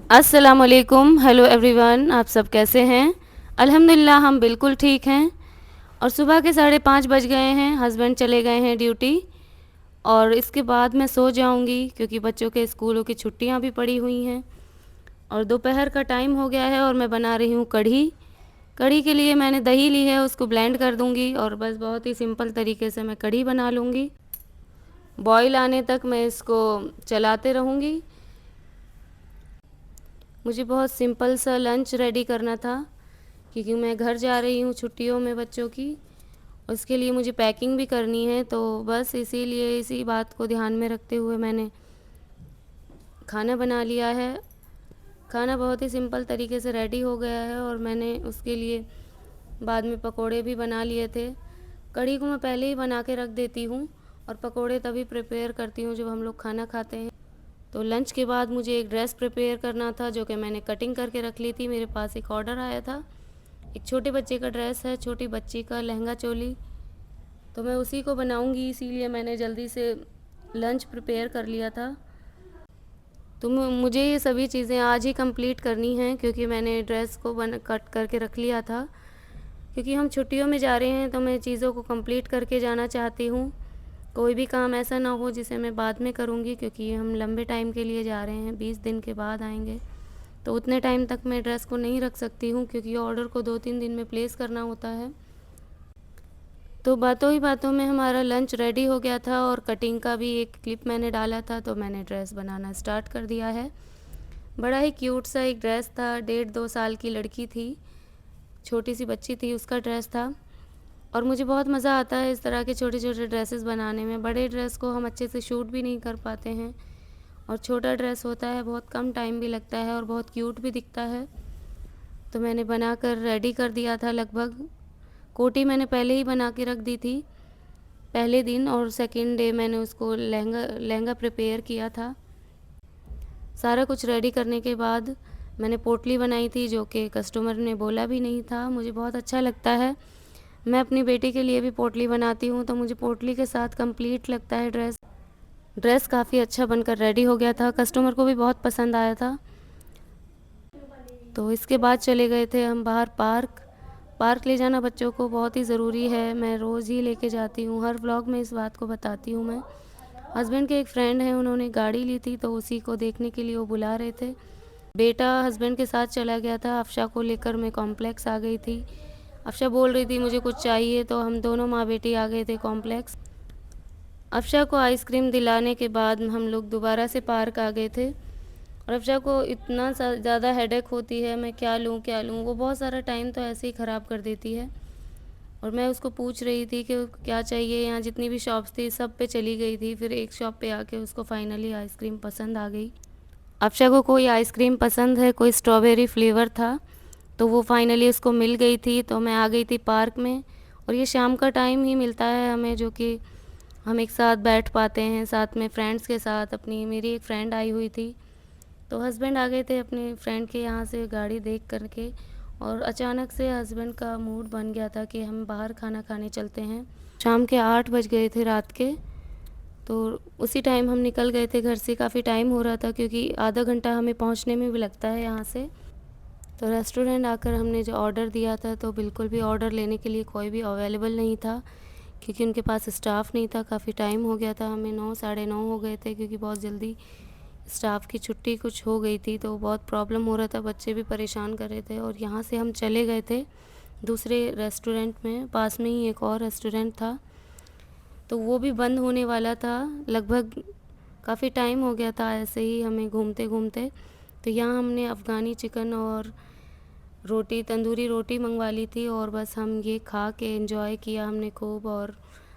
अस्सलाम वालेकुम, hello everyone, आप सब कैसे हैं? अल्हम्दुलिल्लाह हम बिल्कुल ठीक हैं। और सुबह के 5:30 बज गए हैं, हस्बैंड चले गए हैं ड्यूटी और इसके बाद मैं सो जाऊंगी क्योंकि बच्चों के स्कूलों की छुट्टियां भी पड़ी हुई हैं। और दोपहर का टाइम हो गया है और मैं बना रही हूँ कढ़ी। कढ़ी के लिए मैंने दही ली है, उसको ब्लेंड कर दूंगी और बस बहुत ही सिंपल तरीके से मैं कढ़ी बना लूँगी। बॉईल आने तक मैं इसको चलाते रहूँगी। मुझे बहुत सिंपल सा लंच रेडी करना था क्योंकि मैं घर जा रही हूँ छुट्टियों में बच्चों की। उसके लिए मुझे पैकिंग भी करनी है, तो बस इसीलिए इसी बात को ध्यान में रखते हुए मैंने खाना बना लिया है। खाना बहुत ही सिंपल तरीके से रेडी हो गया है और मैंने उसके लिए बाद में पकोड़े भी बना लिए थे। कढ़ी को मैं पहले ही बना के रख देती हूँ और पकोड़े तभी प्रिपेयर करती हूँ जब हम लोग खाना खाते हैं। तो लंच के बाद मुझे एक ड्रेस प्रिपेयर करना था जो कि मैंने कटिंग करके रख ली थी। मेरे पास एक ऑर्डर आया था, एक छोटे बच्चे का ड्रेस है, छोटी बच्ची का लहंगा चोली, तो मैं उसी को बनाऊंगी, इसीलिए मैंने जल्दी से लंच प्रिपेयर कर लिया था। तो मुझे ये सभी चीज़ें आज ही कंप्लीट करनी हैं क्योंकि मैंने ड्रेस को कट करके रख लिया था। क्योंकि हम छुट्टियों में जा रहे हैं तो मैं चीज़ों को कंप्लीट करके जाना चाहती हूँ। कोई भी काम ऐसा ना हो जिसे मैं बाद में करूँगी, क्योंकि हम लंबे टाइम के लिए जा रहे हैं, 20 दिन के बाद आएंगे। तो उतने टाइम तक मैं ड्रेस को नहीं रख सकती हूँ क्योंकि ऑर्डर को 2-3 दिन में प्लेस करना होता है। तो बातों ही बातों में हमारा लंच रेडी हो गया था और कटिंग का भी एक क्लिप मैंने डाला था, तो मैंने ड्रेस बनाना स्टार्ट कर दिया है। बड़ा ही क्यूट सा एक ड्रेस था, 1.5-2 साल की लड़की थी, छोटी सी बच्ची थी, उसका ड्रेस था। और मुझे बहुत मज़ा आता है इस तरह के छोटे छोटे ड्रेसेस बनाने में। बड़े ड्रेस को हम अच्छे से शूट भी नहीं कर पाते हैं और छोटा ड्रेस होता है, बहुत कम टाइम भी लगता है और बहुत क्यूट भी दिखता है। तो मैंने बनाकर रेडी कर दिया था लगभग। कोटी मैंने पहले ही बना के रख दी थी पहले दिन, और सेकंड डे मैंने उसको लहंगा लहंगा प्रिपेयर किया था। सारा कुछ रेडी करने के बाद मैंने पोटली बनाई थी जो कि कस्टमर ने बोला भी नहीं था। मुझे बहुत अच्छा लगता है, मैं अपनी बेटी के लिए भी पोटली बनाती हूँ, तो मुझे पोटली के साथ कंप्लीट लगता है ड्रेस। ड्रेस काफ़ी अच्छा बनकर रेडी हो गया था, कस्टमर को भी बहुत पसंद आया था। तो इसके बाद चले गए थे हम बाहर पार्क। पार्क ले जाना बच्चों को बहुत ही ज़रूरी है, मैं रोज़ ही लेके जाती हूँ, हर व्लॉग में इस बात को बताती हूँ मैं। हस्बैंड के एक फ्रेंड हैं, उन्होंने गाड़ी ली थी तो उसी को देखने के लिए वो बुला रहे थे। बेटा हस्बैंड के साथ चला गया था, अफशा को लेकर मैं कॉम्प्लेक्स आ गई थी। अफशा बोल रही थी मुझे कुछ चाहिए, तो हम दोनों माँ बेटी आ गए थे कॉम्प्लेक्स। अफशा को आइसक्रीम दिलाने के बाद हम लोग दोबारा से पार्क आ गए थे। और अफशा को इतना ज़्यादा हेडेक होती है, मैं क्या लूँ क्या लूँ, वो बहुत सारा टाइम तो ऐसे ही ख़राब कर देती है। और मैं उसको पूछ रही थी कि क्या चाहिए, यहाँ जितनी भी शॉप्स थी सब पे चली गई थी, फिर एक शॉप पे आके उसको फाइनली आइसक्रीम पसंद आ गई। अफशा को कोई आइसक्रीम पसंद है, कोई स्ट्रॉबेरी फ्लेवर था, तो वो फाइनली उसको मिल गई थी, तो मैं आ गई थी पार्क में। और ये शाम का टाइम ही मिलता है हमें जो कि हम एक साथ बैठ पाते हैं, साथ में फ्रेंड्स के साथ। अपनी मेरी एक फ्रेंड आई हुई थी, तो हस्बैंड आ गए थे अपने फ्रेंड के यहाँ से गाड़ी देख करके, और अचानक से हस्बैंड का मूड बन गया था कि हम बाहर खाना खाने चलते हैं। शाम के 8 बज गए थे रात के, तो उसी टाइम हम निकल गए थे घर से। काफ़ी टाइम हो रहा था क्योंकि आधा घंटा हमें पहुँचने में भी लगता है यहाँ से। तो रेस्टोरेंट आकर हमने जो ऑर्डर दिया था, तो बिल्कुल भी ऑर्डर लेने के लिए कोई भी अवेलेबल नहीं था क्योंकि उनके पास स्टाफ नहीं था। काफ़ी टाइम हो गया था, हमें 9 साढ़े 9 हो गए थे क्योंकि बहुत जल्दी स्टाफ की छुट्टी कुछ हो गई थी, तो बहुत प्रॉब्लम हो रहा था, बच्चे भी परेशान कर रहे थे। और यहाँ से हम चले गए थे दूसरे रेस्टोरेंट में, पास में ही एक और रेस्टोरेंट था, तो वो भी बंद होने वाला था। लगभग काफ़ी टाइम हो गया था ऐसे ही हमें घूमते घूमते। तो यहाँ हमने अफ़गानी चिकन और रोटी, तंदूरी रोटी मंगवा ली थी और बस हम ये खा के एंजॉय किया हमने खूब। और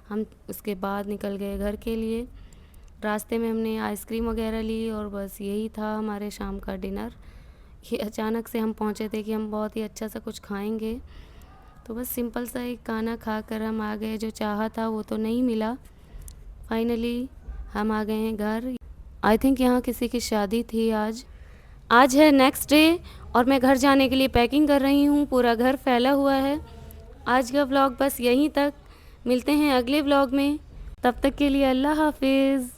हम उसके बाद निकल गए घर के लिए। रास्ते में हमने आइसक्रीम वगैरह ली और बस यही था हमारे शाम का डिनर। ये अचानक से हम पहुँचे थे कि हम बहुत ही अच्छा सा कुछ खाएंगे, तो बस सिंपल सा एक खाना खा कर हम आ गए। जो चाहा था वो तो नहीं मिला, फाइनली हम आ गए हैं घर। आई थिंक यहाँ किसी की शादी थी आज। आज है नेक्स्ट डे और मैं घर जाने के लिए पैकिंग कर रही हूँ, पूरा घर फैला हुआ है। आज का व्लॉग बस यहीं तक, मिलते हैं अगले व्लॉग में, तब तक के लिए अल्लाह हाफिज़।